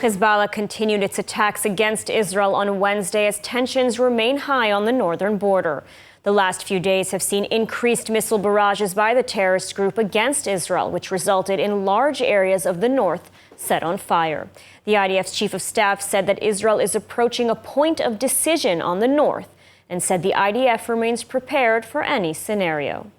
Hezbollah continued its attacks against Israel on Wednesday as tensions remain high on the northern border. The last few days have seen increased missile barrages by the terrorist group against Israel, which resulted in large areas of the north set on fire. The IDF's chief of staff said that Israel is approaching a point of decision on the north and said the IDF remains prepared for any scenario.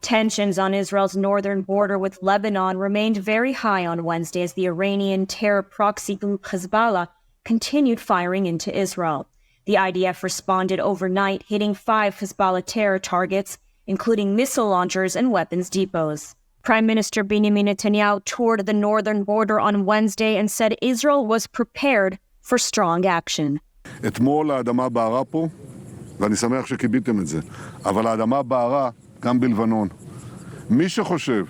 Tensions on Israel's northern border with Lebanon remained very high on Wednesday as the Iranian terror proxy group Hezbollah continued firing into Israel. The IDF responded overnight, hitting 5 Hezbollah terror targets, including missile launchers and weapons depots. Prime Minister Benjamin Netanyahu toured the northern border on Wednesday and said Israel was prepared for strong action. אתמול האדמה בערה פה, ואני שמח שקיביתם את זה, אבל האדמה בערה גם בלבנון. מי שחושב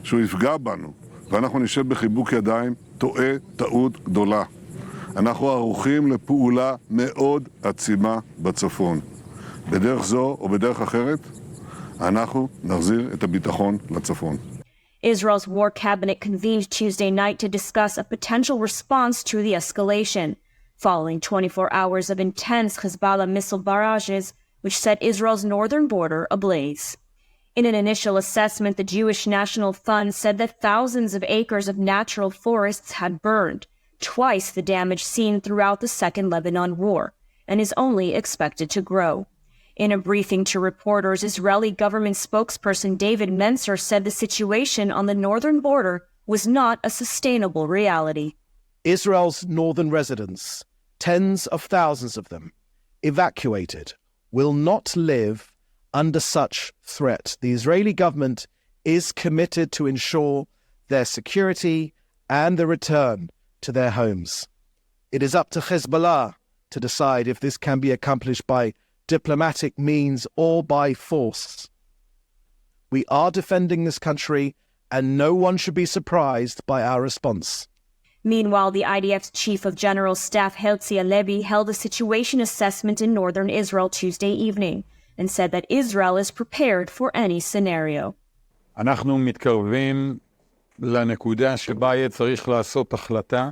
שהוא יפגע בנו ואנחנו נשב בחיבוק ידיים, טועה טעות גדולה. אנחנו ערוכים לפעולה מאוד עצימה בצפון. בדרך זו או בדרך אחרת, אנחנו נחזיר את הביטחון לצפון. Israel's war cabinet convened Tuesday night to discuss a potential response to the escalation, following 24 hours of intense Hezbollah missile barrages, which set Israel's northern border ablaze. In an initial assessment, the Jewish National Fund said that thousands of acres of natural forests had burned, twice the damage seen throughout the Second Lebanon War, and is only expected to grow. In a briefing to reporters, Israeli government spokesperson David Mencer said the situation on the northern border was not a sustainable reality. Israel's northern residents, tens of thousands of them, evacuated, will not live under such threat. The Israeli government is committed to ensure their security and the return to their homes. It is up to Hezbollah to decide if this can be accomplished by diplomatic means or by force. We are defending this country, and no one should be surprised by our response. Meanwhile, the IDF's Chief of General Staff Herzi Halevi held a situation assessment in northern Israel Tuesday evening and said that Israel is prepared for any scenario. אנחנו מתקרבים לנקודה שבה יהיה צריך לעשות החלטה,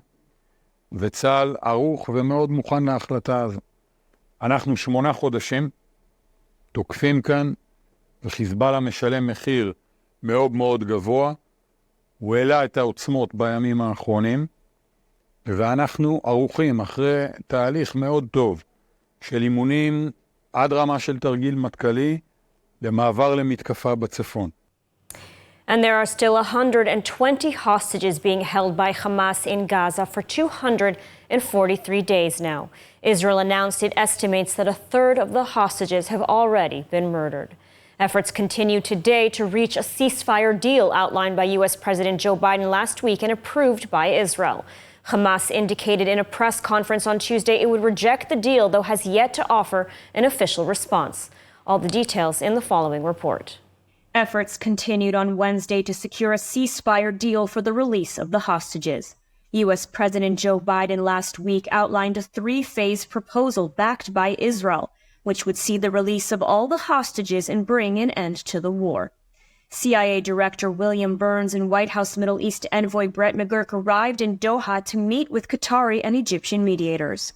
וצה"ל ערוך ומאוד מוכן להחלטה הזו. אנחנו 8 חודשים תוקפים כאן, וחיזבאללה משלם מחיר מאוד מאוד גבוה. הוא העלה את העוצמות בימים האחרונים, ואנחנו ערוכים אחרי תהליך מאוד טוב של אימונים עד רמה של תרגיל מטכ"לי למעבר למתקפה בצפון. And there are still 120 hostages being held by Hamas in Gaza for 243 days now. Israel announced it estimates that a third of the hostages have already been murdered. Efforts continue today to reach a ceasefire deal outlined by U.S. President Joe Biden last week and approved by Israel. Hamas indicated in a press conference on Tuesday it would reject the deal, though has yet to offer an official response. All the details in the following report. Efforts continued on Wednesday to secure a ceasefire deal for the release of the hostages. U.S. President Joe Biden last week outlined a 3-phase proposal backed by Israel, which would see the release of all the hostages and bring an end to the war. CIA Director William Burns and White House Middle East envoy Brett McGurk arrived in Doha to meet with Qatari and Egyptian mediators.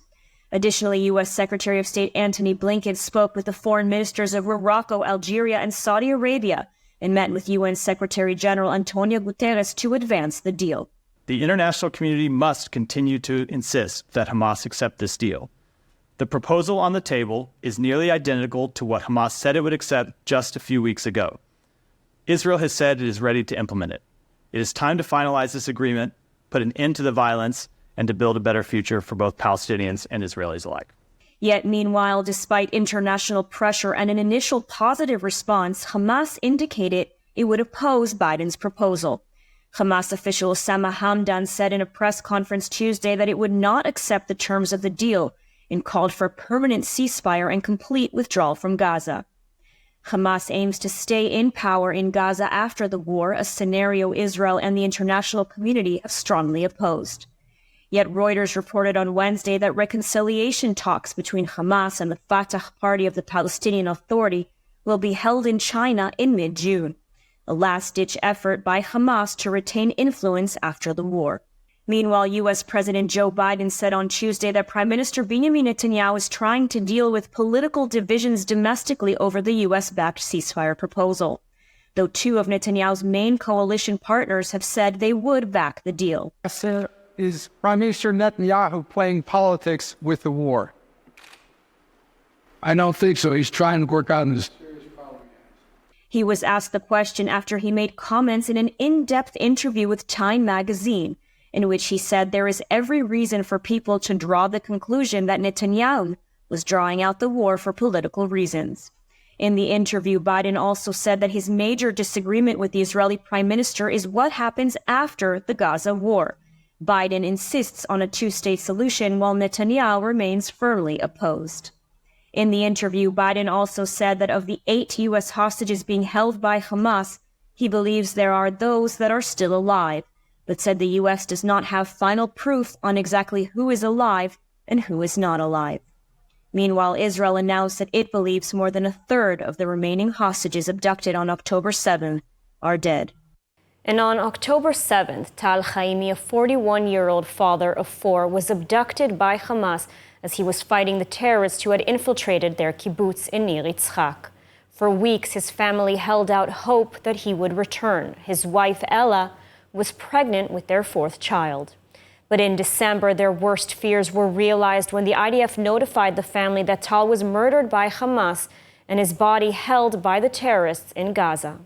Additionally, U.S. Secretary of State Antony Blinken spoke with the foreign ministers of Morocco, Algeria, and Saudi Arabia and met with UN Secretary General Antonio Guterres to advance the deal. The international community must continue to insist that Hamas accept this deal. The proposal on the table is nearly identical to what Hamas said it would accept just a few weeks ago. Israel has said it is ready to implement it. It is time to finalize this agreement, put an end to the violence, and to build a better future for both Palestinians and Israelis alike. Yet, meanwhile, despite international pressure and an initial positive response, Hamas indicated it would oppose Biden's proposal. Hamas official Osama Hamdan said in a press conference Tuesday that it would not accept the terms of the deal and called for a permanent ceasefire and complete withdrawal from Gaza. Hamas aims to stay in power in Gaza after the war, a scenario Israel and the international community have strongly opposed. Yet Reuters reported on Wednesday that reconciliation talks between Hamas and the Fatah Party of the Palestinian Authority will be held in China in mid-June, a last-ditch effort by Hamas to retain influence after the war. Meanwhile, U.S. President Joe Biden said on Tuesday that Prime Minister Benjamin Netanyahu is trying to deal with political divisions domestically over the U.S.-backed ceasefire proposal, though two of Netanyahu's main coalition partners have said they would back the deal. Is Prime Minister Netanyahu playing politics with the war? I don't think so. He's trying to work out this. He was asked the question after he made comments in an in-depth interview with Time magazine, in which he said there is every reason for people to draw the conclusion that Netanyahu was drawing out the war for political reasons. In the interview, Biden also said that his major disagreement with the Israeli prime minister is what happens after the Gaza war. Biden insists on a two-state solution while Netanyahu remains firmly opposed. In the interview, Biden also said that of the 8 U.S. hostages being held by Hamas, he believes there are those that are still alive, but said the U.S. does not have final proof on exactly who is alive and who is not alive. Meanwhile, Israel announced that it believes more than a third of the remaining hostages abducted on October 7th are dead. And on October 7th, Tal Chaimi, a 41-year-old father of 4, was abducted by Hamas as he was fighting the terrorists who had infiltrated their kibbutz in Nir Yitzchak. For weeks, his family held out hope that he would return. His wife, Ella, was pregnant with their 4th child. But in December, their worst fears were realized when the IDF notified the family that Tal was murdered by Hamas and his body held by the terrorists in Gaza.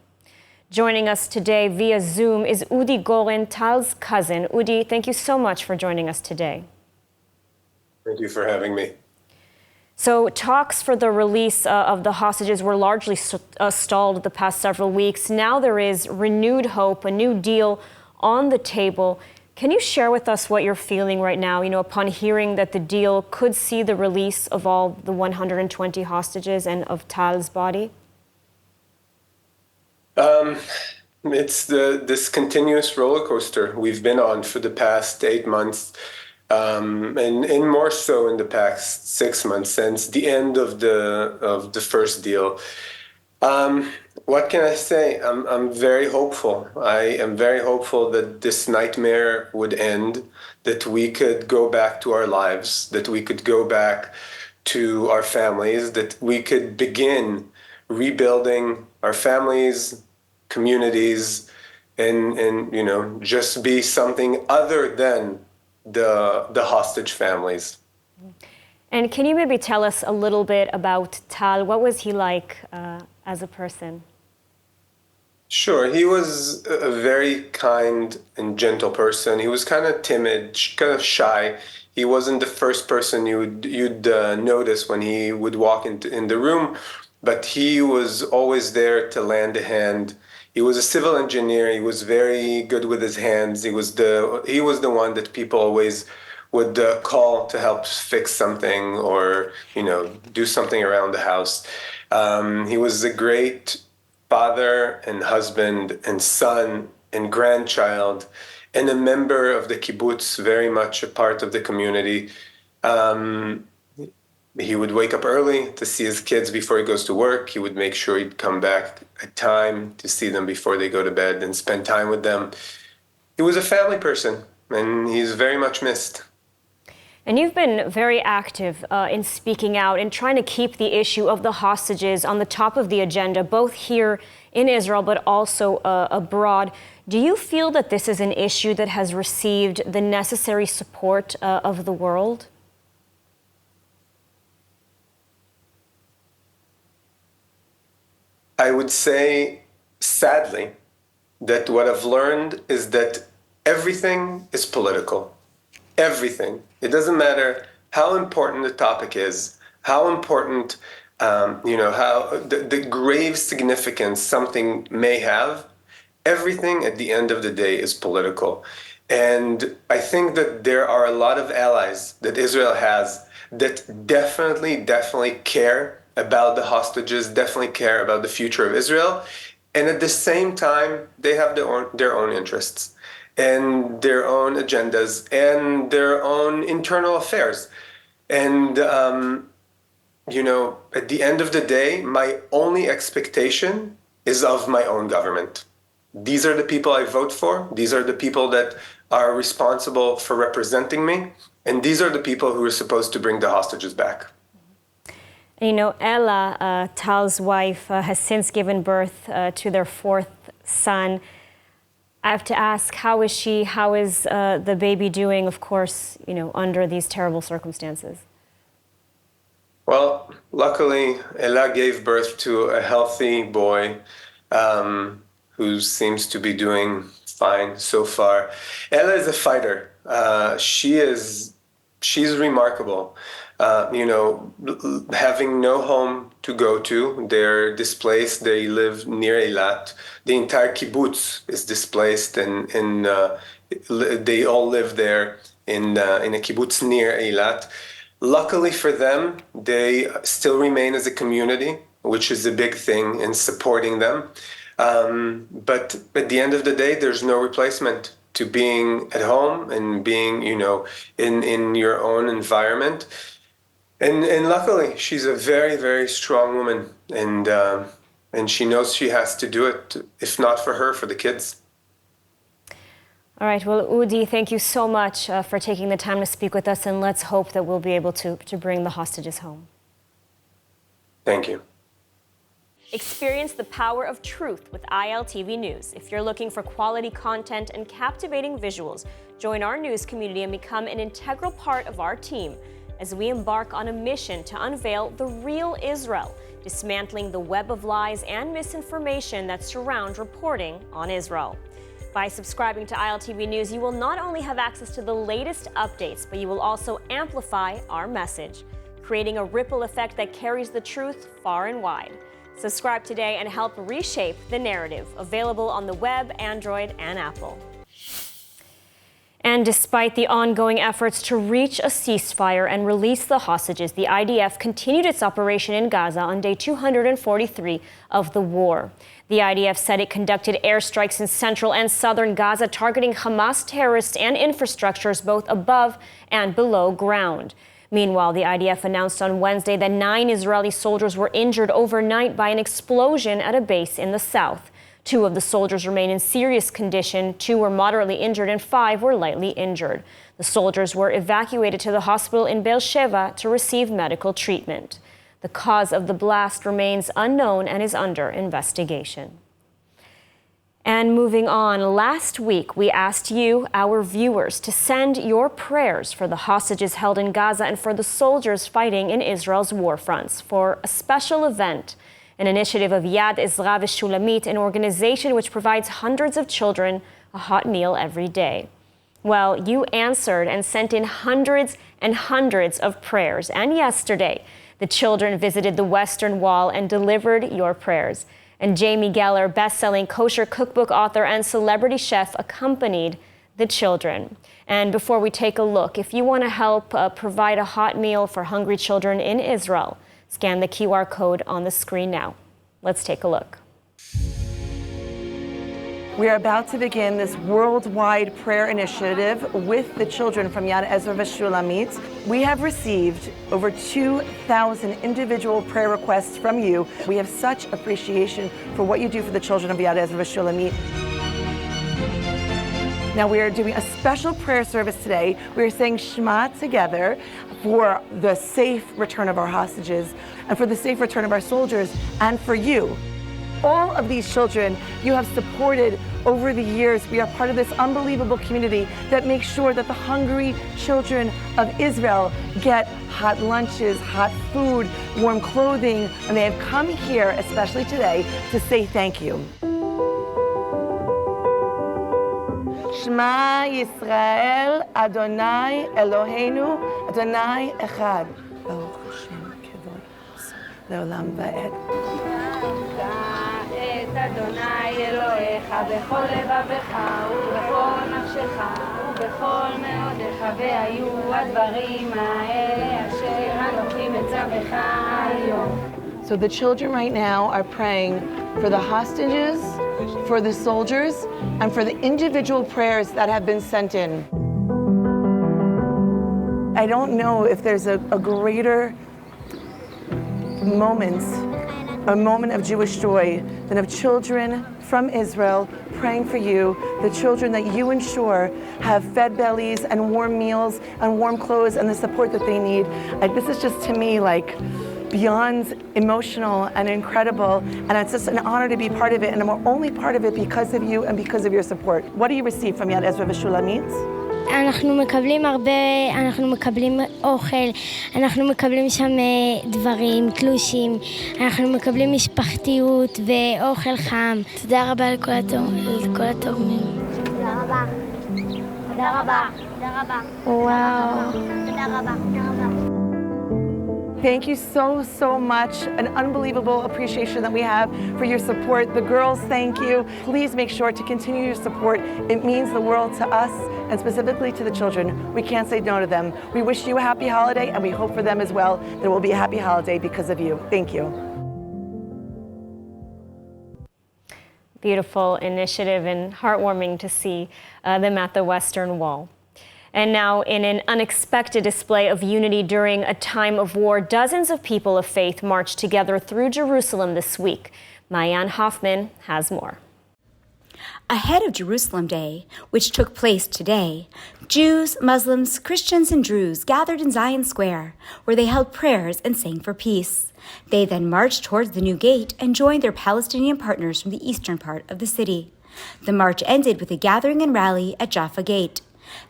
Joining us today via Zoom is Udi Goren, Tal's cousin. Udi, thank you so much for joining us today. Thank you for having me. So talks for the release of the hostages were largely stalled the past several weeks. Now there is renewed hope, a new deal on the table. Can you share with us what you're feeling right now, upon hearing that the deal could see the release of all the 120 hostages and of Tal's body? It's this continuous roller coaster we've been on for the past 8 months. And more so in the past 6 months since the end of the first deal. What can I say? I'm very hopeful. I am very hopeful that this nightmare would end, that we could go back to our lives, that we could go back to our families, that we could begin rebuilding our families, communities, and just be something other than the hostage families. And can you maybe tell us a little bit about Tal? What was he like as a person? Sure, he was a very kind and gentle person. He was kind of timid, kind of shy. He wasn't the first person you'd notice when he would walk in the room, but he was always there to lend a hand. He was a civil engineer. He was very good with his hands. He was the one that people always would call to help fix something or do something around the house. He was a great father and husband and son and grandchild and a member of the kibbutz, very much a part of the community. He would wake up early to see his kids before he goes to work. He would make sure he'd come back at time to see them before they go to bed and spend time with them. He was a family person, and he's very much missed. And you've been very active in speaking out and trying to keep the issue of the hostages on the top of the agenda, both here in Israel but also abroad. Do you feel that this is an issue that has received the necessary support of the world? I would say, sadly, that what I've learned is that everything is political. Everything. It doesn't matter how important the topic is, how important, how the grave significance something may have. Everything at the end of the day is political. And I think that there are a lot of allies that Israel has that definitely care about the hostages, definitely care about the future of Israel. And at the same time, they have their own interests and their own agendas and their own internal affairs. And, at the end of the day, my only expectation is of my own government. These are the people I vote for. These are the people that are responsible for representing me, and these are the people who are supposed to bring the hostages back. You know, Ella, Tal's wife, has since given birth to their fourth son. I have to ask, how is she? How is the baby doing, of course, you know, under these terrible circumstances? Well, luckily, Ella gave birth to a healthy boy who seems to be doing fine so far. Ella is a fighter. She's remarkable. You know, having no home to go to, they're displaced. They live near Eilat. The entire kibbutz is displaced, and they all live there in a kibbutz near Eilat. Luckily for them, they still remain as a community, which is a big thing in supporting them. But at the end of the day, there's no replacement to being at home and being, you know, in your own environment. And luckily, she's a very, very strong woman, and she knows she has to do it, if not for her, for the kids. All right, well, Udi, thank you so much for taking the time to speak with us, and let's hope that we'll be able to bring the hostages home. Thank you. Experience the power of truth with ILTV News. If you're looking for quality content and captivating visuals, join our news community and become an integral part of our team as we embark on a mission to unveil the real Israel, dismantling the web of lies and misinformation that surround reporting on Israel. By subscribing to ILTV News, you will not only have access to the latest updates, but you will also amplify our message, creating a ripple effect that carries the truth far and wide. Subscribe today and help reshape the narrative. Available on the web, Android, and Apple. And despite the ongoing efforts to reach a ceasefire and release the hostages, the IDF continued its operation in Gaza on day 243 of the war. The IDF said it conducted airstrikes in central and southern Gaza, targeting Hamas terrorists and infrastructures both above and below ground. Meanwhile, the IDF announced on Wednesday that 9 Israeli soldiers were injured overnight by an explosion at a base in the south. 2 of the soldiers remain in serious condition, 2 were moderately injured, and 5 were lightly injured. The soldiers were evacuated to the hospital in Beersheba to receive medical treatment. The cause of the blast remains unknown and is under investigation. And moving on, last week we asked you, our viewers, to send your prayers for the hostages held in Gaza and for the soldiers fighting in Israel's war fronts for a special event, an initiative of Yad Ezra Shulamit, an organization which provides hundreds of children a hot meal every day. Well, you answered and sent in hundreds and hundreds of prayers. And yesterday, the children visited the Western Wall and delivered your prayers. And Jamie Geller, best-selling kosher cookbook author and celebrity chef, accompanied the children. And before we take a look, if you want to help provide a hot meal for hungry children in Israel, scan the QR code on the screen now. Let's take a look. We are about to begin this worldwide prayer initiative with the children from Yad Ezra Shulamit. We have received over 2,000 individual prayer requests from you. We have such appreciation for what you do for the children of Yad Ezra Shulamit. Now we are doing a special prayer service today. We are saying Shema together for the safe return of our hostages and for the safe return of our soldiers and for you. All of these children you have supported over the years. We are part of this unbelievable community that makes sure that the hungry children of Israel get hot lunches, hot food, warm clothing, and they have come here, especially today, to say thank you. Shema Yisrael, Adonai Eloheinu, Adonai Echad. Baruch Hashem Kevod Leolam Va'ed. אדוני אלוהיך בכל לבבך ובכל נפשך ובכל מאודך והיו הדברים האלה אשר אנוכי מצווך היום. So the children right now are praying for the hostages, for the soldiers, and for the individual prayers that have been sent in. I don't know if there's a greater moment a moment of Jewish joy than of children from Israel praying for you, the children that you ensure have fed bellies and warm meals and warm clothes and the support that they need. This is just, to me, like beyond emotional and incredible, and it's just an honor to be part of it, and I'm only part of it because of you and because of your support. What do you receive from Yad Ezra v'Shulamit? אנחנו מקבלים הרבה, אנחנו מקבלים אוכל, אנחנו מקבלים שם דברים, תלושים, אנחנו מקבלים משפחתיות ואוכל חם. תודה רבה לכל התורמים. תודה רבה. תודה רבה. תודה רבה. וואו. תודה רבה. תודה רבה. Thank you so much. An unbelievable appreciation that we have for your support. The girls, thank you. Please make sure to continue your support. It means the world to us and specifically to the children. We can't say no to them. We wish you a happy holiday, and we hope for them as well there will be a happy holiday because of you. Thank you. Beautiful initiative and heartwarming to see them at the Western Wall. And now, in an unexpected display of unity during a time of war, dozens of people of faith marched together through Jerusalem this week. Mayan Hoffman has more. Ahead of Jerusalem Day, which took place today, Jews, Muslims, Christians, and Druze gathered in Zion Square, where they held prayers and sang for peace. They then marched towards the new gate and joined their Palestinian partners from the eastern part of the city. The march ended with a gathering and rally at Jaffa Gate.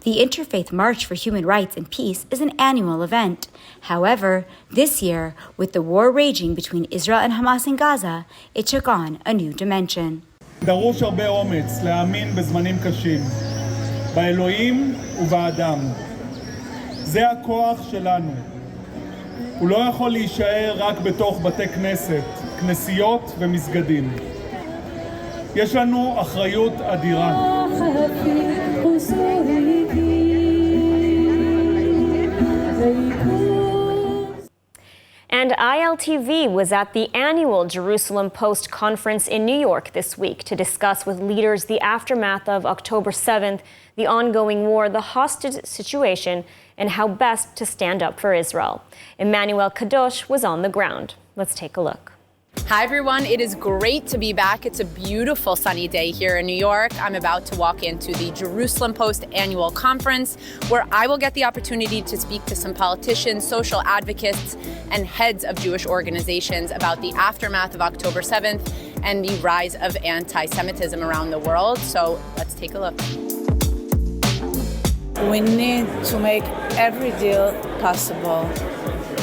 The Interfaith March for Human Rights and Peace is an annual event. However, this year, with the war raging between Israel and Hamas in Gaza, it took on a new dimension. דרוש הרבה אומץ להאמין בזמנים קשים, באלוהים ובאדם. זה הכוח שלנו. הוא לא יכול להישאר רק בתוך בתי כנסת, כנסיות ומסגדים. יש לנו אחריות אדירה. And ILTV was at the annual Jerusalem Post conference in New York this week to discuss with leaders the aftermath of October 7th, the ongoing war, the hostage situation, and how best to stand up for Israel. Emmanuel Kadosh was on the ground. Let's take a look. Hi everyone, it is great to be back. It's a beautiful sunny day here in New York. I'm about to walk into the Jerusalem Post annual conference where I will get the opportunity to speak to some politicians, social advocates, and heads of Jewish organizations about the aftermath of October 7th and the rise of anti-Semitism around the world. So let's take a look. We need to make every deal possible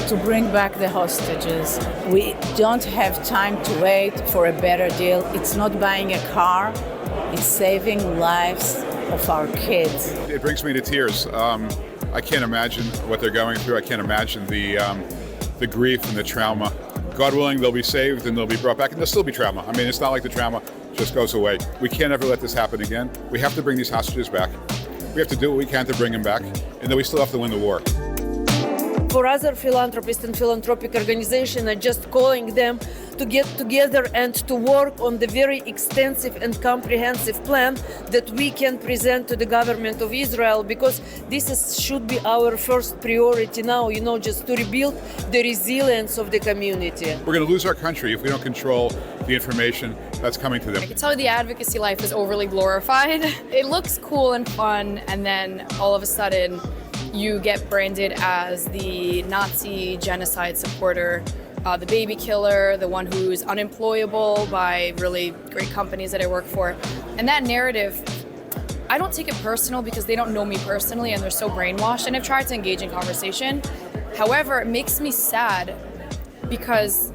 to bring back the hostages. We don't have time to wait for a better deal. It's not buying a car, it's saving lives of our kids. It brings me to tears. I can't imagine what they're going through. I can't imagine the grief and the trauma. God willing, they'll be saved and they'll be brought back, and there'll still be trauma. I mean, it's not like the trauma just goes away. We can't ever let this happen again. We have to bring these hostages back. We have to do what we can to bring them back, and then we still have to win the war. For other philanthropists and philanthropic organizations, are just calling them to get together and to work on the very extensive and comprehensive plan that we can present to the government of Israel, because should be our first priority now, just to rebuild the resilience of the community. We're going to lose our country if we don't control the information that's coming to them. I can tell the advocacy life is overly glorified. It looks cool and fun, and then all of a sudden, you get branded as the Nazi genocide supporter, the baby killer, the one who's unemployable by really great companies that I work for. And that narrative, I don't take it personal because they don't know me personally and they're so brainwashed, and I've tried to engage in conversation. However, it makes me sad because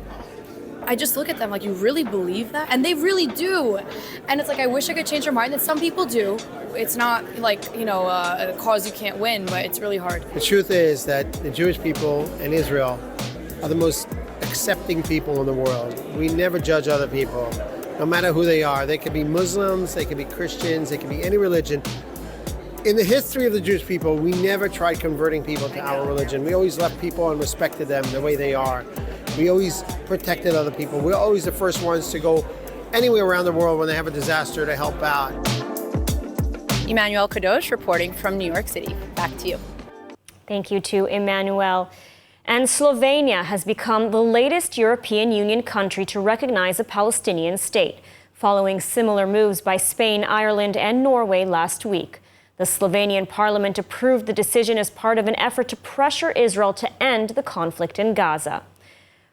I just look at them like, you really believe that? And they really do. And it's like, I wish I could change their mind, and some people do. It's not like, a cause you can't win, but it's really hard. The truth is that the Jewish people in Israel are the most accepting people in the world. We never judge other people, no matter who they are. They could be Muslims, they could be Christians, they could be any religion. In the history of the Jewish people, we never tried converting people to our religion. We always left people and respected them the way they are. We always protected other people. We're always the first ones to go anywhere around the world when they have a disaster to help out. Emmanuel Kadosh reporting from New York City. Back to you. Thank you to Emmanuel. And Slovenia has become the latest European Union country to recognize a Palestinian state, following similar moves by Spain, Ireland, and Norway last week. The Slovenian parliament approved the decision as part of an effort to pressure Israel to end the conflict in Gaza.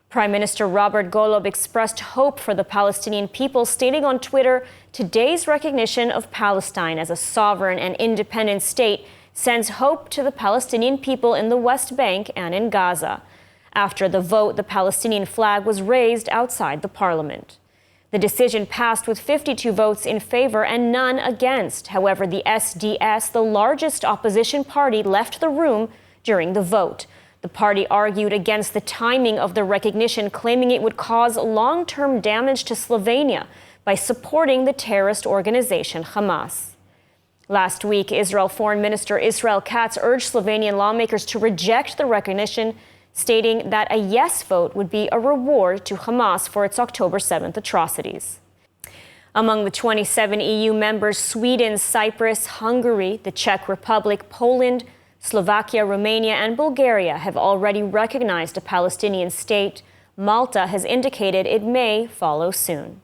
Prime Minister Robert Golob expressed hope for the Palestinian people, stating on Twitter, "Today's recognition of Palestine as a sovereign and independent state sends hope to the Palestinian people in the West Bank and in Gaza." After the vote, the Palestinian flag was raised outside the parliament. The decision passed with 52 votes in favor and none against. However, the SDS, the largest opposition party, left the room during the vote. The party argued against the timing of the recognition, claiming it would cause long-term damage to Slovenia by supporting the terrorist organization Hamas. Last week, Israel Foreign Minister Israel Katz urged Slovenian lawmakers to reject the recognition, stating that a yes vote would be a reward to Hamas for its October 7th atrocities. Among the 27 EU members, Sweden, Cyprus, Hungary, the Czech Republic, Poland, Slovakia, Romania, and Bulgaria have already recognized a Palestinian state. Malta has indicated it may follow soon.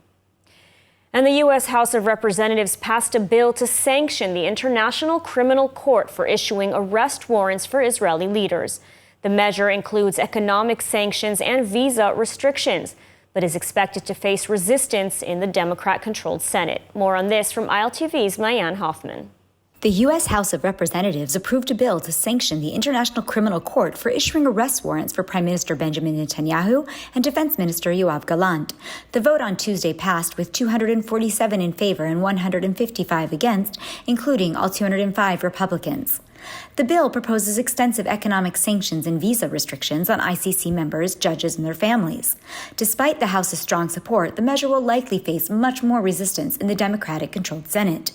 And the U.S. House of Representatives passed a bill to sanction the International Criminal Court for issuing arrest warrants for Israeli leaders. The measure includes economic sanctions and visa restrictions, but is expected to face resistance in the Democrat-controlled Senate. More on this from ILTV's Mayan Hoffman. The U.S. House of Representatives approved a bill to sanction the International Criminal Court for issuing arrest warrants for Prime Minister Benjamin Netanyahu and Defense Minister Yoav Gallant. The vote on Tuesday passed with 247 in favor and 155 against, including all 205 Republicans. The bill proposes extensive economic sanctions and visa restrictions on ICC members, judges, and their families. Despite the House's strong support, the measure will likely face much more resistance in the Democratic-controlled Senate.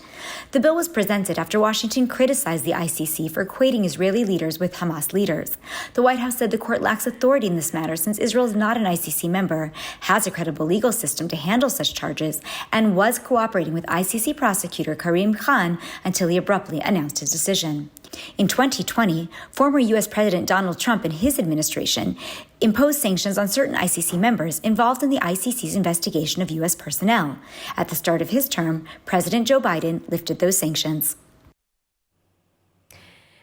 The bill was presented after Washington criticized the ICC for equating Israeli leaders with Hamas leaders. The White House said the court lacks authority in this matter since Israel is not an ICC member, has a credible legal system to handle such charges, and was cooperating with ICC prosecutor Karim Khan until he abruptly announced his decision. In 2020, former U.S. President Donald Trump and his administration imposed sanctions on certain ICC members involved in the ICC's investigation of U.S. personnel. At the start of his term, President Joe Biden lifted those sanctions.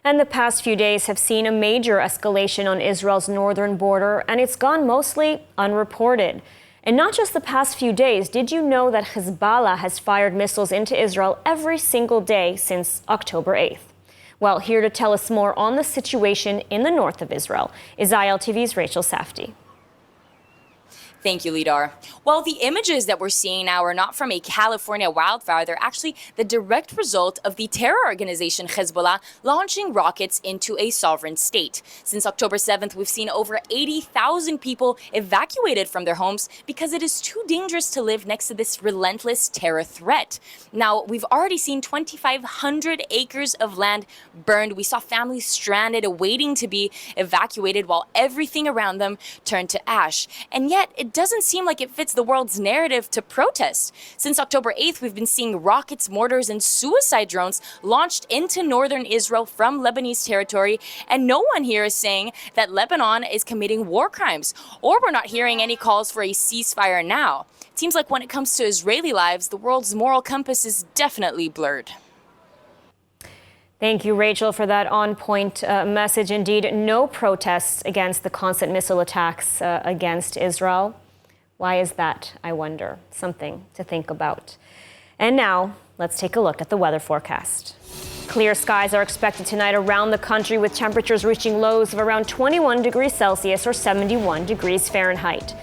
And the past few days have seen a major escalation on Israel's northern border, and it's gone mostly unreported. And not just the past few days, did you know that Hezbollah has fired missiles into Israel every single day since October 8th? Well, here to tell us more on the situation in the north of Israel is ILTV's Rachel Safdie. Thank you, Lidar. Well, the images that we're seeing now are not from a California wildfire. They're actually the direct result of the terror organization Hezbollah launching rockets into a sovereign state. Since October 7th, we've seen over 80,000 people evacuated from their homes because it is too dangerous to live next to this relentless terror threat. Now, we've already seen 2,500 acres of land burned. We saw families stranded, waiting to be evacuated while everything around them turned to ash. And yet, it doesn't seem like it fits the world's narrative to protest. Since October 8th, we've been seeing rockets, mortars, and suicide drones launched into northern Israel from Lebanese territory, and no one here is saying that Lebanon is committing war crimes, or we're not hearing any calls for a ceasefire now. It seems like when it comes to Israeli lives, the world's moral compass is definitely blurred. Thank you, Rachel, for that on-point message. Indeed, no protests against the constant missile attacks against Israel. Why is that, I wonder? Something to think about. And now, let's take a look at the weather forecast. Clear skies are expected tonight around the country, with temperatures reaching lows of around 21 degrees Celsius or 71 degrees Fahrenheit.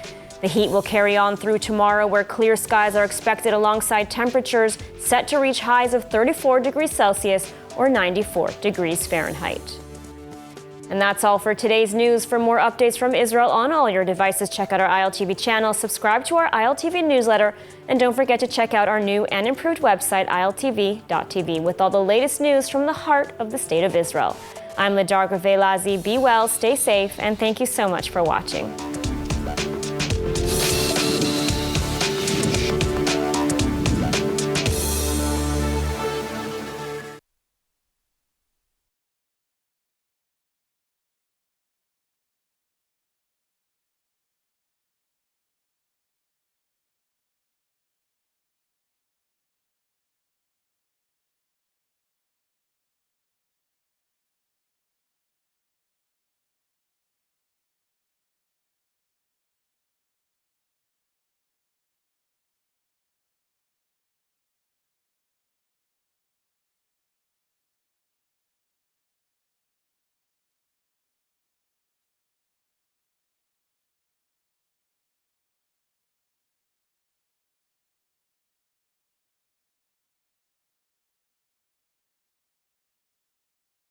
The heat will carry on through tomorrow, where clear skies are expected alongside temperatures set to reach highs of 34 degrees Celsius or 94 degrees Fahrenheit. And that's all for today's news. For more updates from Israel on all your devices, check out our ILTV channel, subscribe to our ILTV newsletter, and don't forget to check out our new and improved website, iltv.tv, with all the latest news from the heart of the State of Israel. I'm Lidar Gravelazi. Be well, stay safe, and thank you so much for watching.